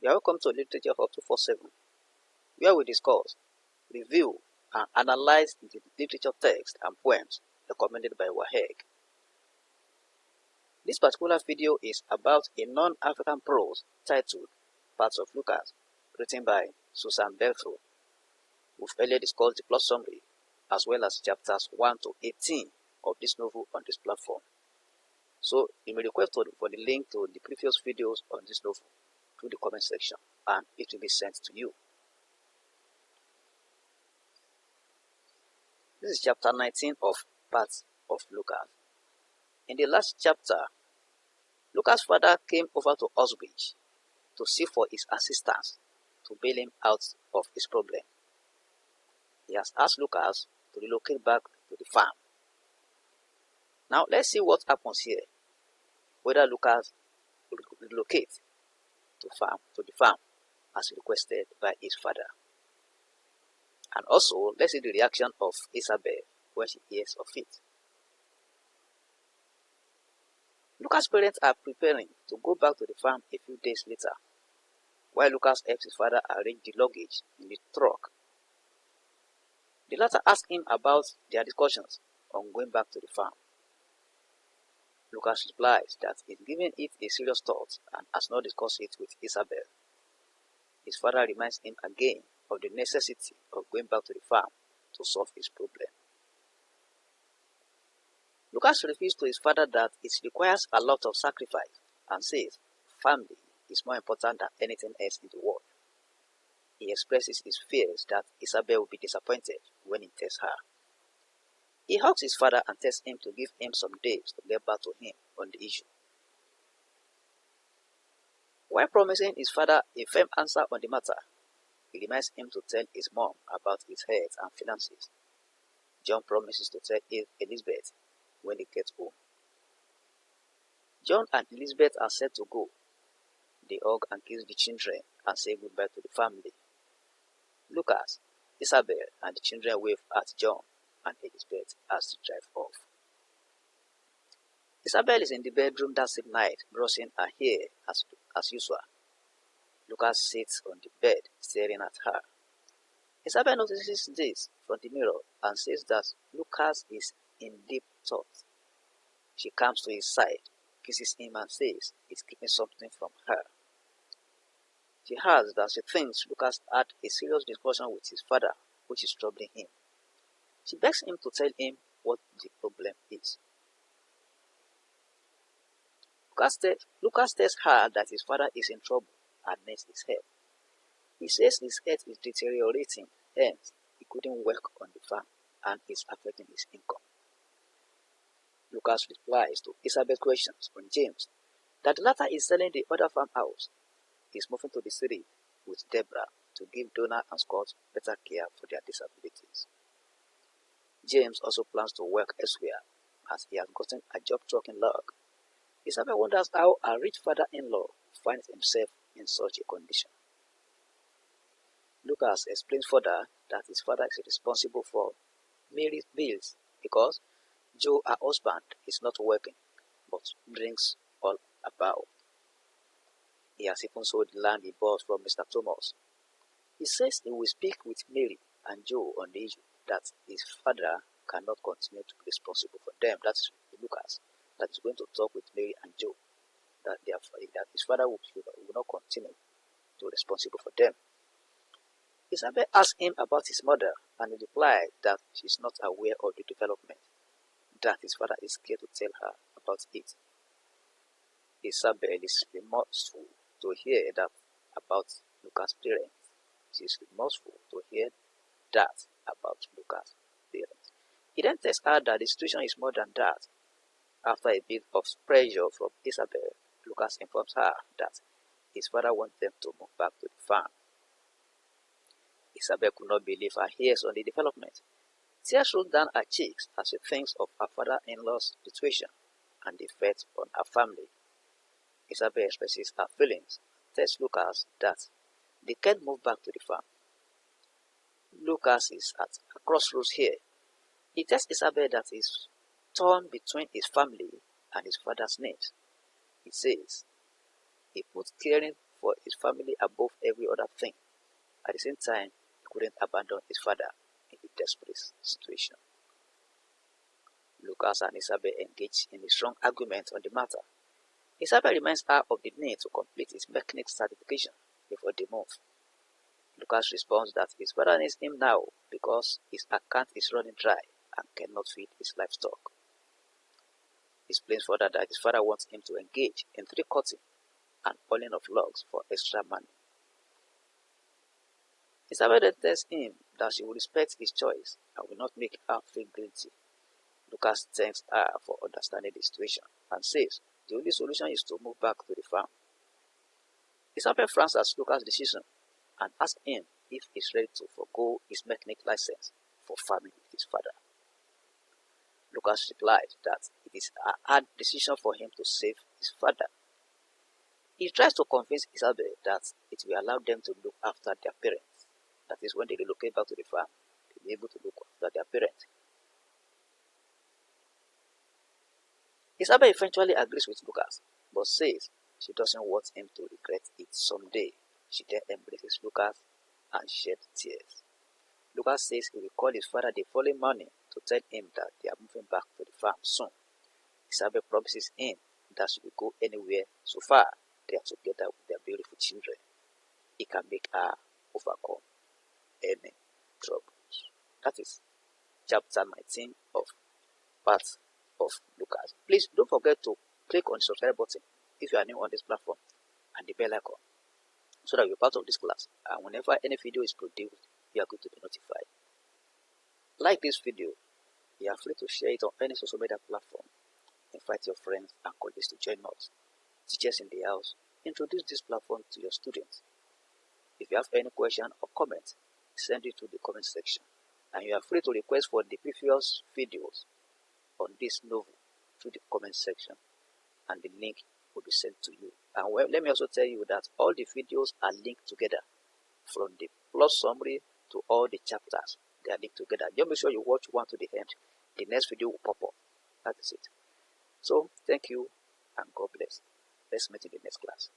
You are welcome to Literature Hub 247, where we discuss, review, and analyze the literature text and poems recommended by WAEC. This particular video is about a non-African prose titled Parts of Lucas, written by Susanne Bellefeuille. We've earlier discussed the plot summary as well as chapters 1 to 18 of this novel on this platform. So you may request for the link to the previous videos on this novel through the comment section and it will be sent to you. This is chapter 19 of Parts of Lucas. In the last chapter, Lucas' father came over to Oswich to seek for his assistance to bail him out of his problem. He has asked Lucas to relocate back to the farm. Now let's see what happens here, whether Lucas will relocate to the farm as requested by his father. And also, let's see the reaction of Isabel when she hears of it. Lucas' parents are preparing to go back to the farm a few days later, while Lucas helps his father arrange the luggage in the truck. The latter asks him about their discussions on going back to the farm. Lucas replies that he's given it a serious thought and has not discussed it with Isabel. His father reminds him again of the necessity of going back to the farm to solve his problem. Lucas reveals to his father that it requires a lot of sacrifice and says family is more important than anything else in the world. He expresses his fears that Isabel will be disappointed when he tells her. He hugs his father and tells him to give him some days to get back to him on the issue. While promising his father a firm answer on the matter, he reminds him to tell his mom about his health and finances. John promises to tell Elizabeth when they get home. John and Elizabeth are set to go. They hug and kiss the children and say goodbye to the family. Lucas, Isabel, and the children wave at John and Elizabeth as they drive off. Isabel is in the bedroom that same night, brushing her hair as usual. Lucas sits on the bed, staring at her. Isabel notices this from the mirror and says that Lucas is in deep thought. She comes to his side, kisses him and says he's keeping something from her. She adds that she thinks Lucas had a serious discussion with his father, which is troubling him. She begs him to tell him what the problem is. Lucas tells her that his father is in trouble and needs his help. He says his health is deteriorating, hence he couldn't work on the farm and is affecting his income. Lucas replies to Isabel's questions on James that the latter is selling the other farmhouse. He is moving to the city with Deborah to give Donna and Scott better care for their disabilities. James also plans to work elsewhere as he has gotten a job trucking log. Isabel wonders how a rich father-in-law finds himself in such a condition. Lucas explains further that his father is responsible for Mary's bills because Joe, her husband, is not working but drinks all about. He has even sold the land he bought from Mr. Thomas. He says he will speak with Mary and Joe on the issue that his father cannot continue to be responsible for them. That's Lucas. That is going to talk with Mary and Joe. That his father will not continue to be responsible for them. Isabel asks him about his mother and he replied that she is not aware of the development, that his father is scared to tell her about it. Isabel is remorseful to hear that about Lucas' parents. She is remorseful to hear that about Lucas' parents. He then tells her that the situation is more than that. After a bit of pressure from Isabel, Lucas informs her that his father wants them to move back to the farm. Isabel could not believe her ears on the development. Tears rolled down her cheeks as she thinks of her father-in-law's situation and the effect on her family. Isabel expresses her feelings, tells Lucas that they can't move back to the farm. Lucas is at a crossroads here. He tells Isabel that he's torn between his family and his father's needs. He says he puts caring for his family above every other thing. At the same time, he couldn't abandon his father in a desperate situation. Lucas and Isabel engaged in a strong argument on the matter. Isabel reminds her of the need to complete his mechanic certification before they move. Lucas responds that his father needs him now because his account is running dry and cannot feed his livestock. He explains further that his father wants him to engage in tree cutting and hauling of logs for extra money. Isabel then tells him that she will respect his choice and will not make her feel guilty. Lucas thanks her for understanding the situation and says the only solution is to move back to the farm. Isabel frowns at Lucas' decision and asks him if he's ready to forego his mechanic license for farming with his father. Lucas replied that it is a hard decision for him to save his father. He tries to convince Isabel that it will allow them to look after their parents. That is, when they relocate back to the farm, they'll be able to look after their parents. Isabel eventually agrees with Lucas, but says she doesn't want him to regret it someday. She then embraces Lucas and sheds tears. Lucas says he will call his father the following morning to tell him that they are moving back to the farm soon. Isabel promises him that she will go anywhere so far they are together with their beautiful children. He can make her overcome any troubles. That is chapter 19 of part of Lucas. Please don't forget to click on the subscribe button if you are new on this platform and the bell icon so that you're part of this class, and whenever any video is produced, you are going to be notified. Like this video, you are free to share it on any social media platform. Invite your friends and colleagues to join us. Teachers in the house, introduce this platform to your students. If you have any question or comment, send it to the comment section, and you are free to request for the previous videos on this novel through the comment section, and the link will be sent to you. And well, let me also tell you that all the videos are linked together, from the plot summary to all the chapters. They are linked together. Just make sure you watch one to the end. The next video will pop up. That is it. So thank you and God bless. Let's meet in the next class.